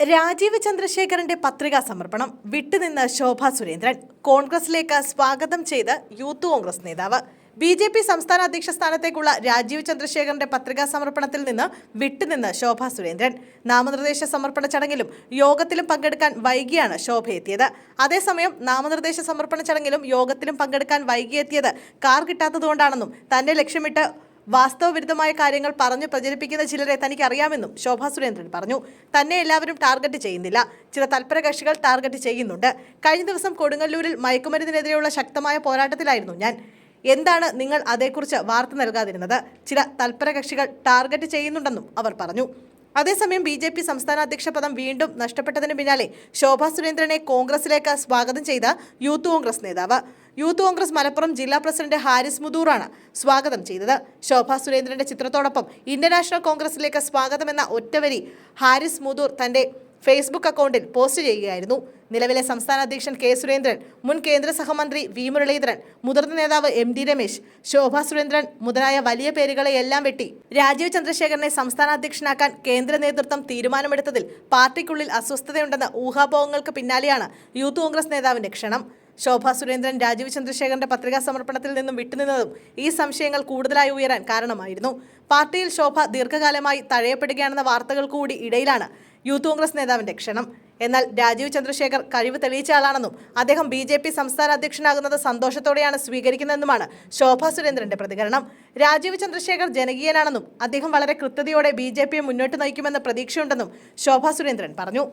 രാജീവ് ചന്ദ്രശേഖരന്റെ പത്രികാ സമർപ്പണം വിട്ടുനിന്ന് ശോഭാ സുരേന്ദ്രൻ. കോൺഗ്രസിലേക്ക് സ്വാഗതം ചെയ്ത് യൂത്ത് കോൺഗ്രസ് നേതാവ്. ബി.ജെ.പി. സംസ്ഥാന അധ്യക്ഷ സ്ഥാനത്തേക്കുള്ള രാജീവ് ചന്ദ്രശേഖരന്റെ പത്രികാ സമർപ്പണത്തിൽ നിന്ന് വിട്ടുനിന്ന് ശോഭാ സുരേന്ദ്രൻ. നാമനിർദ്ദേശ സമർപ്പണ ചടങ്ങിലും യോഗത്തിലും പങ്കെടുക്കാൻ വൈകിയാണ് ശോഭ എത്തിയത്. അതേസമയം നാമനിർദ്ദേശ സമർപ്പണ ചടങ്ങിലും യോഗത്തിലും പങ്കെടുക്കാൻ വൈകിയെത്തിയത് കാർ കിട്ടാത്തതുകൊണ്ടാണെന്നും തന്നെ ലക്ഷ്യമിട്ട് വാസ്തവവിരുദ്ധമായ കാര്യങ്ങൾ പറഞ്ഞു പ്രചരിപ്പിക്കുന്ന ചിലരെ തനിക്ക് അറിയാമെന്നും ശോഭാ സുരേന്ദ്രൻ പറഞ്ഞു. തന്നെ എല്ലാവരും ടാർഗറ്റ് ചെയ്യുന്നില്ല, ചില തൽപര കക്ഷികൾ ടാർഗറ്റ് ചെയ്യുന്നുണ്ട്. കഴിഞ്ഞ ദിവസം കൊടുങ്ങല്ലൂരിൽ മയക്കുമരുന്നിനെതിരെയുള്ള ശക്തമായ പോരാട്ടത്തിലായിരുന്നു ഞാൻ. എന്താണ് നിങ്ങൾ അതേക്കുറിച്ച് വാർത്ത നൽകാതിരുന്നത്? ചില തൽപര കക്ഷികൾ ടാർഗറ്റ് ചെയ്യുന്നുണ്ടെന്നും അവർ പറഞ്ഞു. അതേസമയം ബി.ജെ.പി. സംസ്ഥാന അധ്യക്ഷ പദം വീണ്ടും നഷ്ടപ്പെട്ടതിന് പിന്നാലെ ശോഭാ സുരേന്ദ്രനെ കോൺഗ്രസിലേക്ക് സ്വാഗതം ചെയ്ത യൂത്ത് കോൺഗ്രസ് നേതാവ്. യൂത്ത് കോൺഗ്രസ് മലപ്പുറം ജില്ലാ പ്രസിഡന്റ് ഹാരിസ് മുതൂറാണ് സ്വാഗതം ചെയ്തത്. ശോഭാ സുരേന്ദ്രന്റെ ചിത്രത്തോടൊപ്പം ഇന്ത്യൻ നാഷണൽ കോൺഗ്രസിലേക്ക് സ്വാഗതമെന്ന ഒറ്റവരി ഹാരിസ് മുതൂർ തന്റെ ഫേസ്ബുക്ക് അക്കൗണ്ടിൽ പോസ്റ്റ് ചെയ്യുകയായിരുന്നു. നിലവിലെ സംസ്ഥാന അധ്യക്ഷൻ കെ സുരേന്ദ്രൻ, മുൻ കേന്ദ്ര സഹമന്ത്രി വി മുരളീധരൻ, മുതിർന്ന നേതാവ് എം.ഡി. രമേശ്, ശോഭാ സുരേന്ദ്രൻ മുതലായ വലിയ പേരുകളെയെല്ലാം വെട്ടി രാജീവ് ചന്ദ്രശേഖരനെ സംസ്ഥാന അധ്യക്ഷനാക്കാൻ കേന്ദ്ര നേതൃത്വം തീരുമാനമെടുത്തതിൽ പാർട്ടിക്കുള്ളിൽ അസ്വസ്ഥതയുണ്ടെന്ന ഊഹാപോഹങ്ങൾക്ക് പിന്നാലെയാണ് യൂത്ത് കോൺഗ്രസ് നേതാവിന്റെ ക്ഷണം. ശോഭാ സുരേന്ദ്രൻ രാജീവ് ചന്ദ്രശേഖരന്റെ പത്രികാ സമർപ്പണത്തിൽ നിന്നും വിട്ടുനിന്നതും ഈ സംശയങ്ങൾ കൂടുതലായി ഉയരാൻ കാരണമായിരുന്നു. പാർട്ടിയിൽ ശോഭ ദീർഘകാലമായി തഴയപ്പെടുകയാണെന്ന വാർത്തകൾ കൂടി ഇടയിലാണ് യൂത്ത് കോൺഗ്രസ് നേതാവിന്റെ ക്ഷണം. എന്നാൽ രാജീവ് ചന്ദ്രശേഖർ കഴിവ് തെളിയിച്ച ആളാണെന്നും അദ്ദേഹം ബി.ജെ.പി. സംസ്ഥാന അധ്യക്ഷനാകുന്നത് സന്തോഷത്തോടെയാണ് സ്വീകരിക്കുന്നതെന്നുമാണ് ശോഭാ സുരേന്ദ്രന്റെ പ്രതികരണം. രാജീവ് ചന്ദ്രശേഖർ ജനകീയനാണെന്നും അദ്ദേഹം വളരെ കൃത്യതയോടെ ബി.ജെ.പിയെ മുന്നോട്ട് നയിക്കുമെന്ന പ്രതീക്ഷയുണ്ടെന്നും ശോഭാ സുരേന്ദ്രൻ പറഞ്ഞു.